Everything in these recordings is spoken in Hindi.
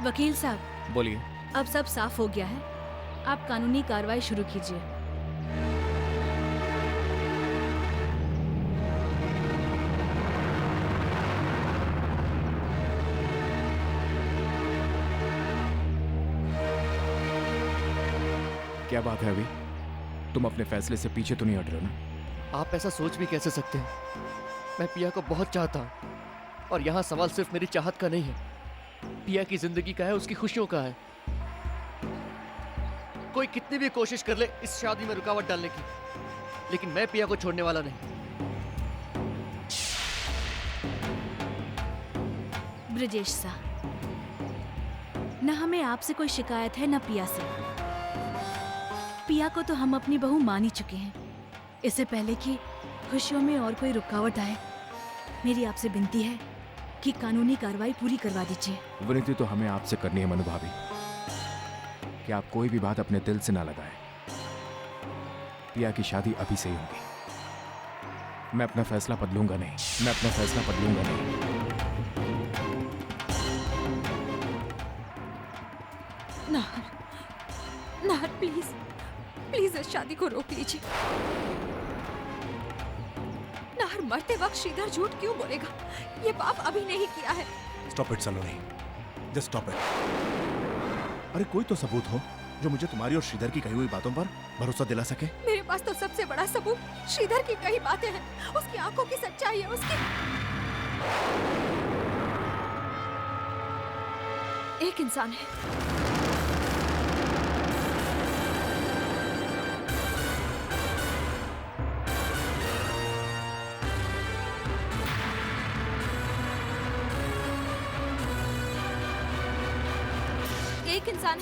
वकील साहब, बोलिए। अब सब साफ हो गया है, आप कानूनी कार्रवाई शुरू कीजिए। क्या बात है अभी? तुम अपने फैसले से पीछे तो नहीं हट रहे ना? आप ऐसा सोच भी कैसे सकते हैं? मैं पिया को बहुत चाहता हूँ और यहाँ सवाल सिर्फ मेरी चाहत का नहीं है, पिया की जिंदगी का है, उसकी खुशियों का है। कोई कितनी भी कोशिश कर ले इस शादी में रुकावट डालने की, लेकिन मैं पिया को छोड़ने वाला नहीं। ब्रजेश सा, न हमें आपसे कोई शिकायत है न पिया से। पिया को तो हम अपनी बहू मान ही चुके हैं। इससे पहले कि खुशियों में और कोई रुकावट आए, मेरी आपसे विनती है कि कानूनी कार्रवाई पूरी करवा दीजिए। विनती तो हमें आपसे करनी है मनु भाभी, कि आप कोई भी बात अपने दिल से ना लगाएं। पिया की शादी अभी से ही होगी। मैं अपना फैसला बदलूंगा नहीं, मैं अपना फैसला बदलूंगा नहीं। नाहर, नाहर प्लीज, प्लीज इस शादी को रोक लीजिए। नाहर, मरते वक्त श्रीधर झूठ क्यों बोलेगा? ये पाप अभी नहीं किया है। Stop it Saloni, just stop it. अरे कोई तो सबूत हो जो मुझे तुम्हारी और श्रीधर की कही हुई बातों पर भरोसा दिला सके। मेरे पास तो सबसे बड़ा सबूत श्रीधर की कही बातें हैं, उसकी आंखों की सच्चाई है, उसकी एक इंसान है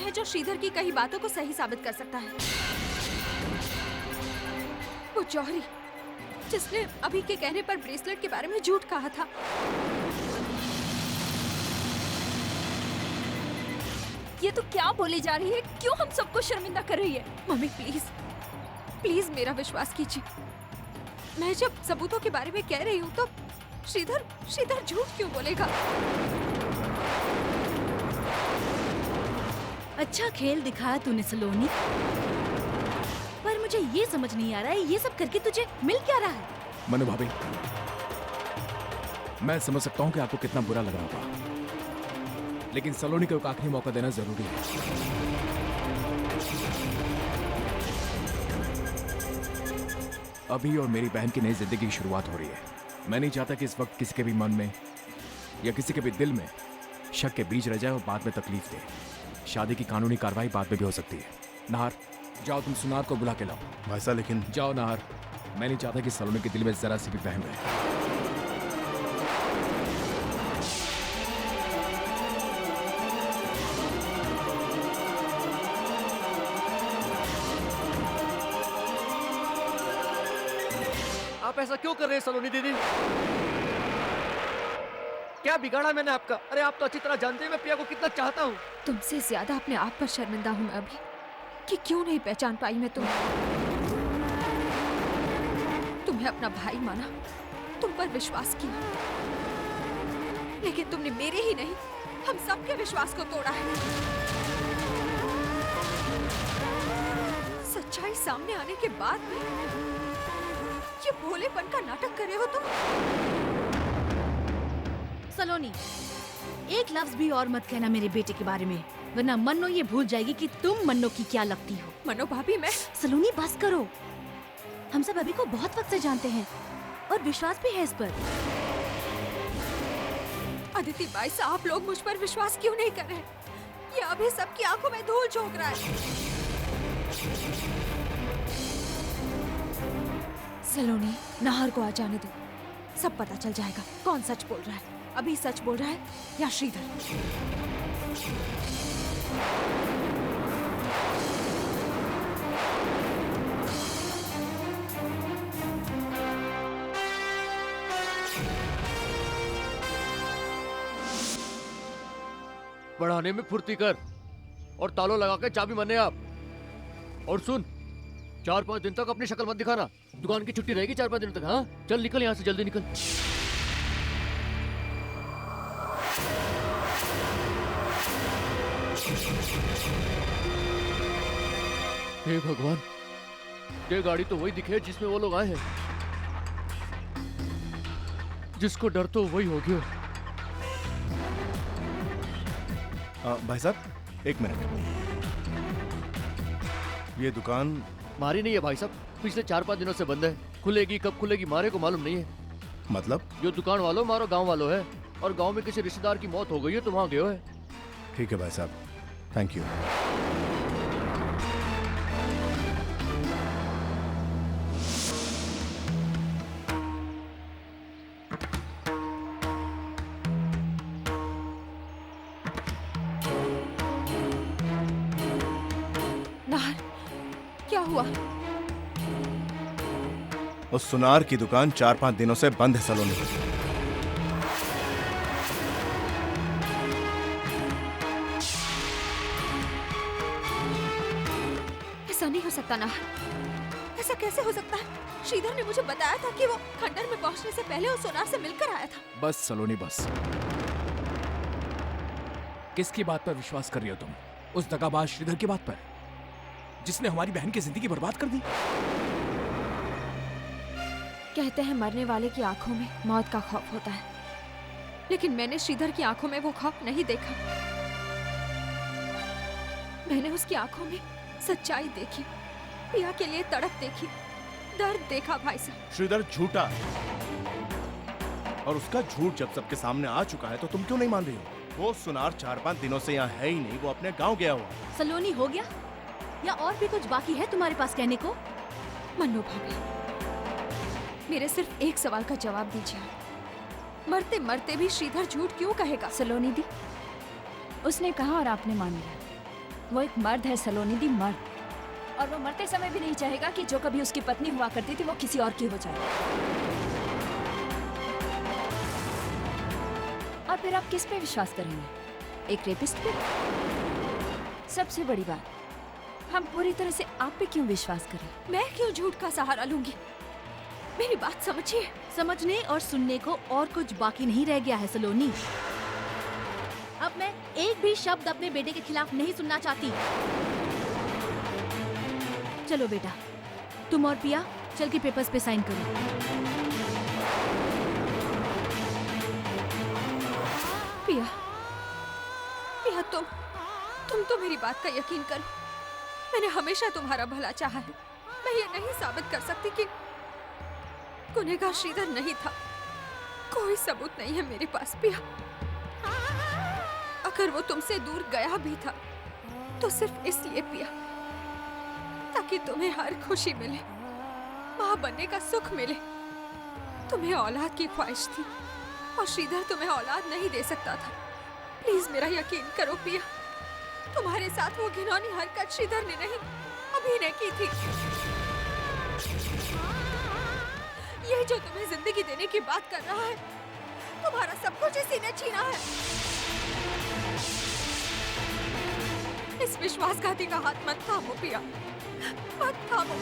जो श्रीधर की कही बातों को सही साबित कर सकता है। वो जौहरी जिसने अभी के कहने पर ब्रेसलेट के बारे में झूठ कहा था। ये तो क्या बोली जा रही है? क्यों हम सबको शर्मिंदा कर रही है? मम्मी प्लीज, प्लीज मेरा विश्वास कीजिए। मैं जब सबूतों के बारे में कह रही हूँ तो श्रीधर झूठ क्यों बोलेगा? अच्छा खेल दिखाया तूने सलोनी, पर मुझे ये समझ नहीं आ रहा है ये सब करके तुझे मिल क्या रहा है? मनु भाभी, मैं समझ सकता हूँ कि आपको कितना बुरा लग रहा होगा, लेकिन सलोनी को एक आखिरी मौका देना जरूरी है। अभी और मेरी बहन की नई जिंदगी की शुरुआत हो रही है। मैं नहीं चाहता कि इस वक्त किसी के भी मन में या किसी के भी दिल में शक के बीज रह जाए और बाद में तकलीफ दे। शादी की कानूनी कार्रवाई बाद में भी हो सकती है। नाहर, जाओ तुम सुनार को बुला के लाओ। भाई साहब लेकिन जाओ नाहर, मैं नहीं चाहता कि सलोनी के दिल में जरा सी भी वहम रहे। आप ऐसा क्यों कर रहे हैं सलोनी दीदी? क्या बिगाड़ा मैंने आपका? अरे आप तो अच्छी तरह जानते हैं मैं पिया को कितना चाहता हूँ। तुमसे ज्यादा अपने आप पर शर्मिंदा हूँ मैं अभी कि क्यों नहीं पहचान पाई मैं तुम्हें। तुम्हें अपना भाई माना, तुम पर विश्वास किया, लेकिन तुमने मेरे ही नहीं हम सबके विश्वास को तोड़ा है। सच्चाई सामने आने के बाद भी ये भोलेपन का नाटक कर रहे हो तुम। सलोनी, एक लफ्ज भी और मत कहना मेरे बेटे के बारे में, वरना मन्नो ये भूल जाएगी कि तुम मन्नो की क्या लगती हो। मनो भाभी, मैं सलोनी बस करो। हम सब अभी को बहुत वक्त से जानते हैं और विश्वास भी है इस पर। अदिति बाई साहब, आप लोग मुझ पर विश्वास क्यों नहीं कर रहे? ये अभी सबकी आंखों में धूल झोंक रहा है। सलोनी, नाहर को आ जाने दो, सब पता चल जाएगा कौन सच बोल रहा है। अभी सच बोल रहा है या श्रीधर? बढ़ाने में फुर्ती कर और तालों लगा के चाबी माने आप। और सुन, 4-5 दिन तक अपनी शक्ल मत दिखाना। दुकान की छुट्टी रहेगी 4-5 दिन तक। हाँ, चल निकल यहाँ से, जल्दी निकल। हे भगवान, ये गाड़ी तो वही दिखे जिसमें वो लोग आए हैं। जिसको डर तो वही हो गया। भाई साहब, एक मिनट। ये दुकान मारी नहीं है भाई साहब, पिछले 4-5 दिनों से बंद है। खुलेगी कब खुलेगी मारे को मालूम नहीं है। मतलब? जो दुकान वालों मारो गांव वालों है, और गांव में किसी रिश्तेदार की मौत हो गई है तो वहां गए हो है। ठीक है भाई साहब, थैंक यू। नाहर, क्या हुआ? उस सुनार की दुकान 4-5 दिनों से बंद है सलोनी। ऐसा नहीं हो सकता नाहर, ऐसा कैसे हो सकता है? श्रीधर ने मुझे बताया था कि वो खंडर में पहुंचने से पहले उस सोनार से मिलकर आया था। बस सलोनी बस। किसकी बात पर विश्वास कर रही हो तुम? उस दगाबाज श्रीधर की बात पर, जिसने हमारी बहन की जिंदगी बर्बाद कर दी। कहते हैं मरने वाले की आंखों में मौत का खौफ होता है, लेकिन मैंने श्रीधर की आंखों में वो खौफ नहीं देखा। मैंने उसकी आंखों में सच्चाई देखी, पिया के लिए तड़प देखी, दर्द देखा भाई साहब। श्रीधर झूठा है, और उसका झूठ जब सबके सामने आ चुका है तो तुम क्यों नहीं मान रही हो? वो सुनार 4-5 दिनों से यहाँ है ही नहीं, वो अपने गांव गया हुआ। सलोनी हो गया, या और भी कुछ बाकी है तुम्हारे पास कहने को? मन्नू भाभी, मेरे सिर्फ एक सवाल का जवाब दीजिए। मरते मरते भी श्रीधर झूठ क्यों कहेगा? सलोनी दी, उसने कहा और आपने मान लिया। वो एक मर्द है सलोनी दी, मर्द। और वो मरते समय भी नहीं चाहेगा कि जो कभी उसकी पत्नी हुआ करती थी वो किसी और की हो जाए। और फिर आप किस पे विश्वास करेंगे? एक रेपिस्ट पे? सबसे बड़ी बात, हम पूरी तरह से आप पे क्यों विश्वास करें? मैं क्यों झूठ का सहारा लूंगी? मेरी बात समझिए। समझने और सुनने को और कुछ बाकी नहीं रह गया है सलोनी। अब मैं एक भी शब्द अपने बेटे के खिलाफ नहीं सुनना चाहती। चलो बेटा, तुम और पिया चल के पेपर्स पे साइन करो। पिया, पिया तुम तो मेरी बात का यकीन करो। मैंने हमेशा तुम्हारा भला चाहा है। मैं ये नहीं साबित कर सकती कि गुनहगार श्रीधर नहीं था। कोई सबूत नहीं है मेरे पास पिया। अगर वो तुमसे दूर गया भी था तो सिर्फ इसलिए पिया ताकि तुम्हें हर खुशी मिले, माँ बनने का सुख मिले। तुम्हें औलाद की ख्वाहिश थी और श्रीधर तुम्हें औलाद नहीं दे सकता था। प्लीज मेरा यकीन करो पिया, तुम्हारे साथ वो घिनौनी हरकत श्रीधर ने नहीं, अभिनय की थी। ये जो तुम्हें जिंदगी देने की बात कर रहा है, तुम्हारा सब कुछ इसी ने छीना है। इस विश्वासघाती का हाथ मत थामो पिया, मत थामो।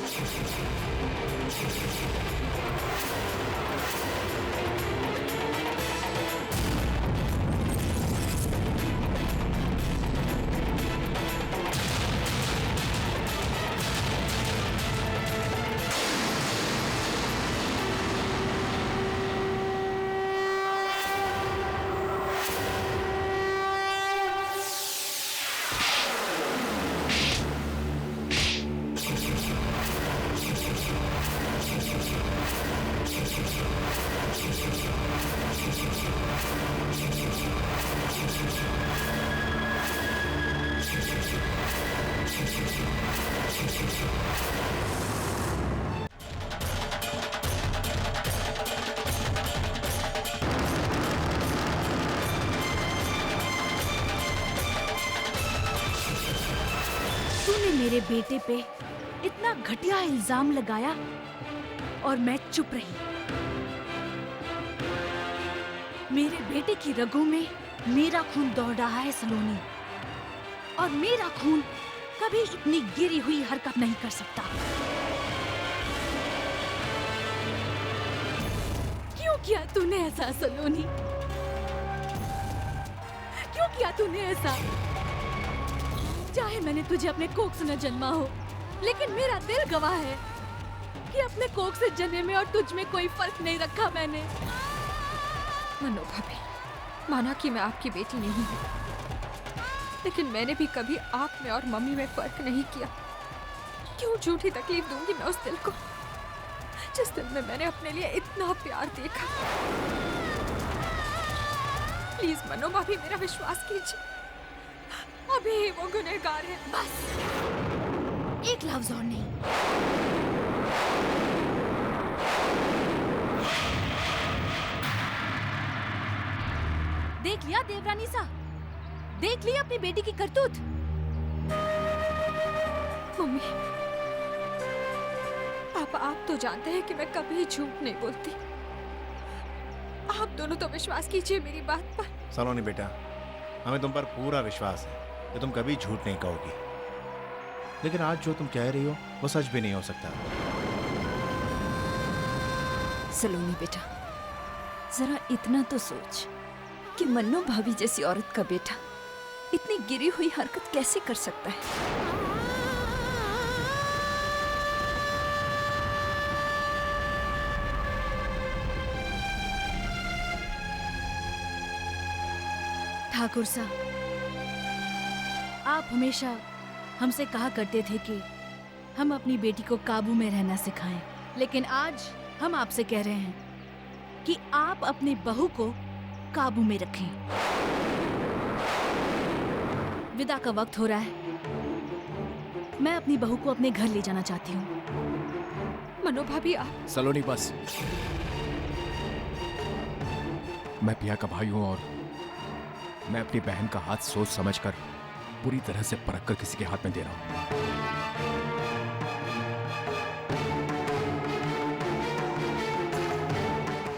तूने मेरे बेटे पे इतना घटिया इल्जाम लगाया और मैं चुप रही। मेरे बेटे की रगों में मेरा खून दौड़ रहा है सलोनी, और मेरा खून कभी इतनी गिरी हुई हरकत नहीं कर सकता। क्यों किया तूने ऐसा सलोनी? क्यों किया तूने ऐसा? चाहे मैंने तुझे अपने कोख से न जन्मा हो, लेकिन मेरा दिल गवाह है कि अपने कोख से जने में और तुझ में कोई फर्क नहीं रखा मैंने। मनो भाभी, माना कि मैं आपकी बेटी नहीं हूँ, लेकिन मैंने भी कभी आप में और मम्मी में फर्क नहीं किया। क्यों झूठी तकलीफ दूंगी मैं उस दिल को, जिस दिल में मैंने अपने लिए इतना प्यार देखा। प्लीज मनो भाभी, मेरा विश्वास कीजिए, अभी ही वो गुनहगार है। बस एक लफ्ज और नहीं। देख लिया देवरानी सा, देख लिया अपनी बेटी की करतूत। मम्मी, पापा आप तो जानते हैं कि मैं कभी झूठ नहीं बोलती। आप दोनों तो विश्वास कीजिए मेरी बात पर। सलोनी बेटा, हमें तुम पर पूरा विश्वास है कि तुम कभी झूठ नहीं कहोगी, लेकिन आज जो तुम कह रही हो वो सच भी नहीं हो सकता। सलोनी बेटा, जरा इतना तो सोच कि मन्नो भाभी जैसी औरत का बेटा इतनी गिरी हुई हरकत कैसे कर सकता है। ठाकुर साहब, आप हमेशा हमसे कहा करते थे कि हम अपनी बेटी को काबू में रहना सिखाएं, लेकिन आज हम आपसे कह रहे हैं कि आप अपनी बहू को काबू में रखें। विदा का वक्त हो रहा है। मैं अपनी बहू को अपने घर ले जाना चाहती हूँ। मनो भाभी आप। सलोनी बस, मैं पिया का भाई हूं और मैं अपनी बहन का हाथ सोच समझकर पूरी तरह से परख कर किसी के हाथ में दे रहा हूं।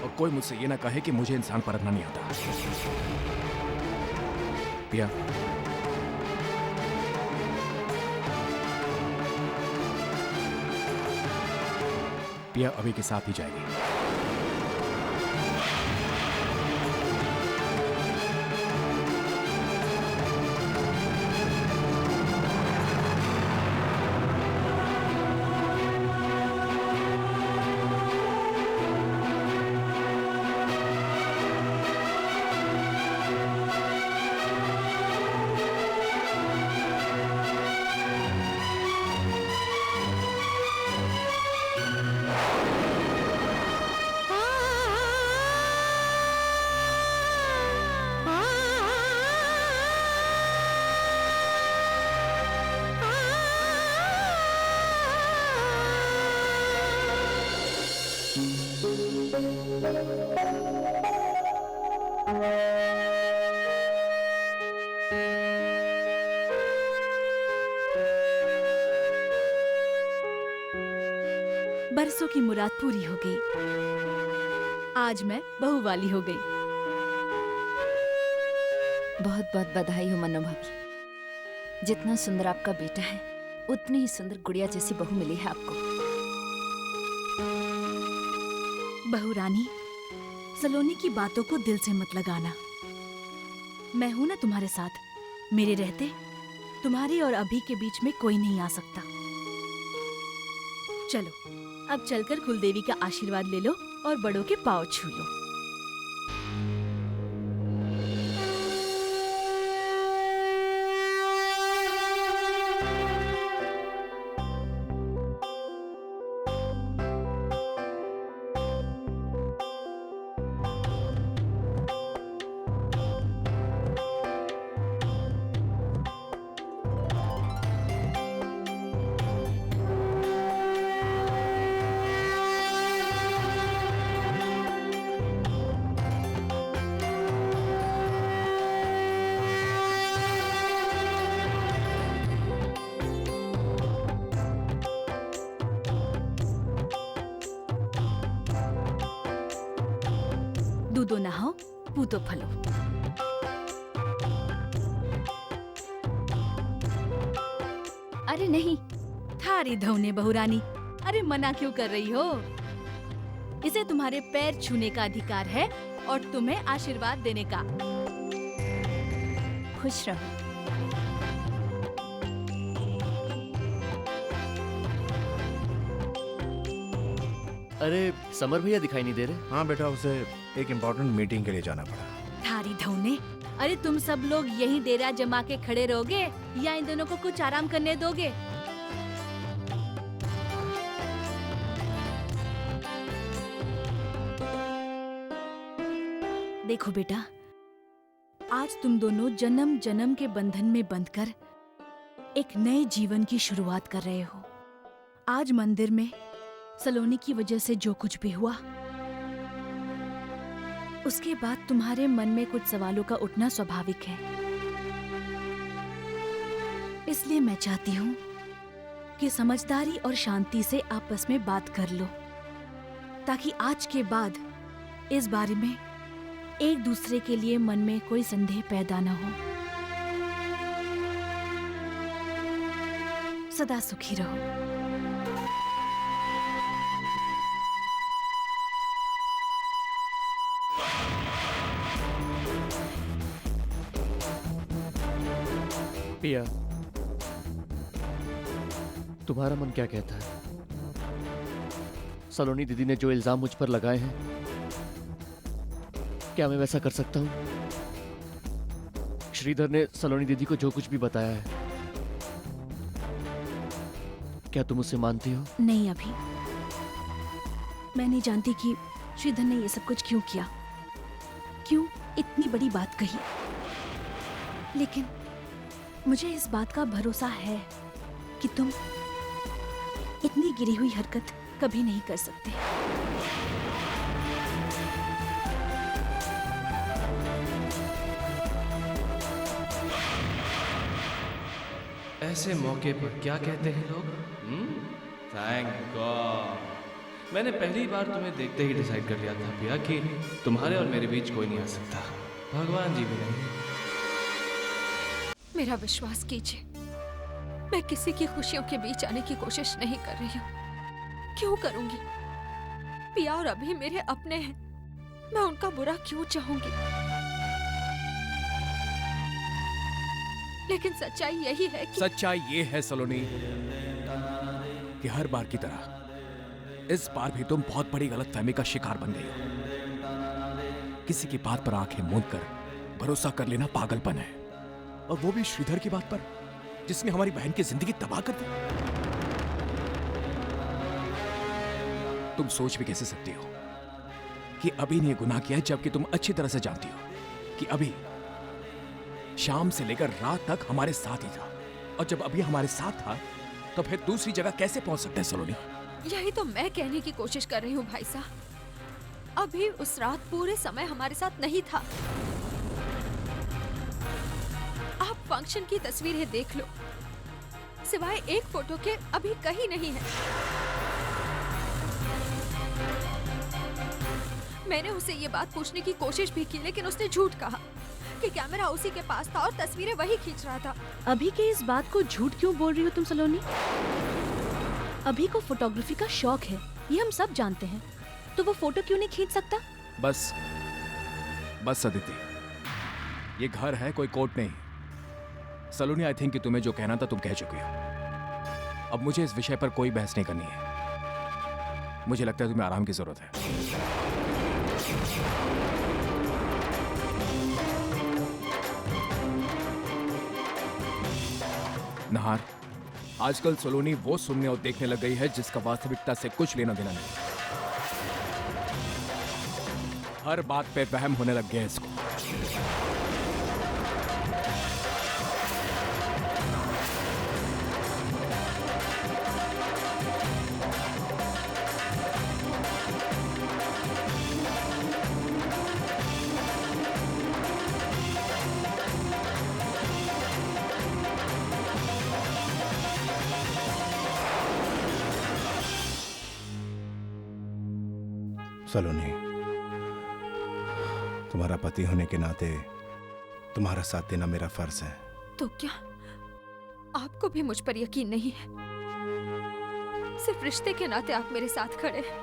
और कोई मुझसे ये ना कहे कि मुझे इंसान परखना नहीं आता। पिया, पिया अभी के साथ ही जाएगी। बरसों की मुराद पूरी हो गई। आज मैं बहू वाली हो गई। बहुत बहुत बधाई हो मन्नो भाभी। जितना सुंदर आपका बेटा है, उतनी ही सुंदर गुड़िया जैसी बहू मिली है आपको। बहू रानी, सलोनी की बातों को दिल से मत लगाना। मैं हूं ना तुम्हारे साथ। मेरे रहते तुम्हारी और अभी के बीच में कोई नहीं आ सकता। चलो अब चलकर कुलदेवी का आशीर्वाद ले लो और बड़ों के पांव छू लो। दूधो नहाओ, पूतो फलो। अरे नहीं, थारी धौने बहुरानी, अरे मना क्यों कर रही हो? इसे तुम्हारे पैर छूने का अधिकार है और तुम्हें आशीर्वाद देने का। खुश रहो। अरे समर भैया दिखाई नहीं दे रहे। हाँ बेटा, उसे एक इम्पोर्टेंट मीटिंग के लिए जाना पड़ा। थारी धौने, अरे तुम सब लोग यही डेरा जमा के खड़े रहोगे या इन दोनों को कुछ आराम करने दोगे? देखो बेटा, आज तुम दोनों जन्म जन्म के बंधन में बंधकर एक नए जीवन की शुरुआत कर रहे हो। आज मंदिर में सलोनी की वजह से जो कुछ भी हुआ, उसके बाद तुम्हारे मन में कुछ सवालों का उठना स्वाभाविक है। इसलिए मैं चाहती हूँ कि समझदारी और शांति से आपस में बात कर लो, ताकि आज के बाद इस बारे में एक दूसरे के लिए मन में कोई संदेह पैदा न हो। सदा सुखी रहो। पिया, तुम्हारा मन क्या कहता है? सलोनी दीदी ने जो इल्जाम मुझ पर लगाए हैं, क्या मैं वैसा कर सकता हूँ? श्रीधर ने सलोनी दीदी को जो कुछ भी बताया है, क्या तुम उसे मानती हो? नहीं अभी, मैं नहीं जानती कि श्रीधर ने ये सब कुछ क्यों किया, क्यों इतनी बड़ी बात कही, लेकिन मुझे इस बात का भरोसा है कि तुम इतनी गिरी हुई हरकत कभी नहीं कर सकते। ऐसे मौके पर क्या कहते हैं लोग? थैंक गॉड, मैंने पहली बार तुम्हें देखते ही डिसाइड कर लिया था पिया कि तुम्हारे और मेरे बीच कोई नहीं आ सकता, भगवान जी भी नहीं। मेरा विश्वास कीजिए, मैं किसी की खुशियों के बीच आने की कोशिश नहीं कर रही हूँ। क्यों करूंगी? पिया और अभी मेरे अपने हैं, मैं उनका बुरा क्यों चाहूंगी? लेकिन सच्चाई यही है कि सच्चाई ये है सलोनी कि हर बार की तरह इस बार भी तुम बहुत बड़ी गलतफहमी का शिकार बन गई हो। किसी की बात पर आंखें मूंद कर भरोसा कर लेना पागलपन है, और वो भी श्रीधर की बात पर, जिसने हमारी बहन की जिंदगी तबाह कर दी। तुम सोच भी कैसे सकती हो कि अभी ने गुनाह किया, जबकि तुम अच्छी तरह से जानती हो कि अभी शाम से लेकर रात तक हमारे साथ ही था, और जब अभी हमारे साथ था तो फिर दूसरी जगह कैसे पहुंच सकते हैं सलोनी? यही तो मैं कहने की कोशिश कर रही हूँ भाई साहब। अभी उस रात पूरे समय हमारे साथ नहीं था। आप फंक्शन की तस्वीरें देख लो, सिवाय एक फोटो के अभी कहीं नहीं है। मैंने उसे ये बात पूछने की कोशिश भी की, लेकिन उसने झूठ कहा कि कैमरा उसी के पास था और तस्वीरें वही खींच रहा था। अभी के इस बात को झूठ क्यों बोल रही हो तुम सलोनी? अभी को फोटोग्राफी का शौक है, ये हम सब जानते हैं, तो वो फोटो क्यों नहीं खींच सकता? बस बस अदिति, ये घर है, कोई कोर्ट नहीं। सलोनी, आई थिंक कि तुम्हें जो कहना था तुम कह चुके हो। अब मुझे इस विषय पर कोई बहस नहीं करनी है। मुझे लगता है तुम्हें आराम की जरूरत है। नहार, आजकल सलोनी वो सुनने और देखने लग गई है जिसका वास्तविकता से कुछ लेना देना नहीं। हर बात पे वहम होने लग गया है इसको। सलोनी, तुम्हारा पति होने के नाते तुम्हारा साथ देना मेरा फर्ज है। तो क्या आपको भी मुझ पर यकीन नहीं है? सिर्फ रिश्ते के नाते आप मेरे साथ खड़े हैं।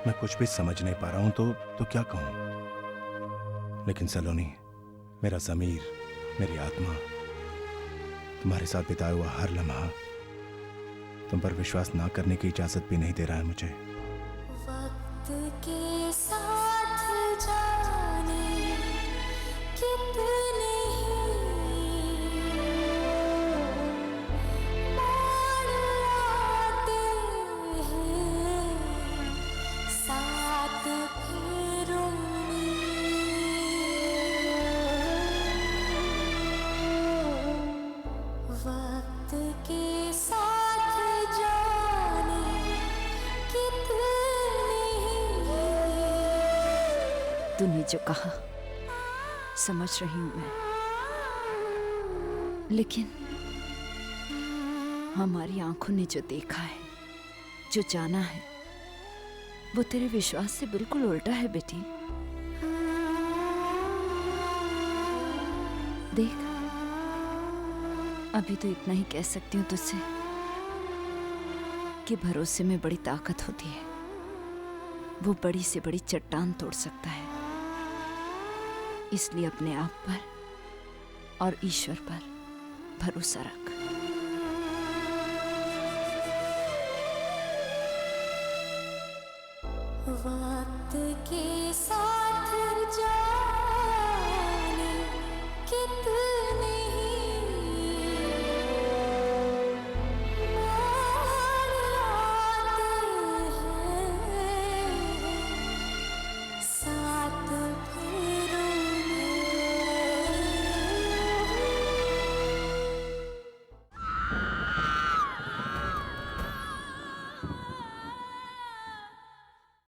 मैं कुछ भी समझ नहीं पा रहा हूं तो क्या कहूं? लेकिन सलोनी, मेरा ज़मीर, मेरी आत्मा तुम्हारे साथ बिताया हुआ हर लम्हा तुम पर विश्वास ना करने की इजाजत भी नहीं दे रहा है मुझे। वक्त के साथ जाने कितने मोड़ आते हैं साथ फेरों में। वक्त के साथ जाने कितने तूने जो कहा समझ रही हूं मैं, लेकिन हमारी आंखों ने जो देखा है, जो जाना है, वो तेरे विश्वास से बिल्कुल उल्टा है बेटी। देख, अभी तो इतना ही कह सकती हूँ तुझसे कि भरोसे में बड़ी ताकत होती है। वो बड़ी से बड़ी चट्टान तोड़ सकता है। इसलिए अपने आप पर और ईश्वर पर भरोसा रख। वक्त के साथ जा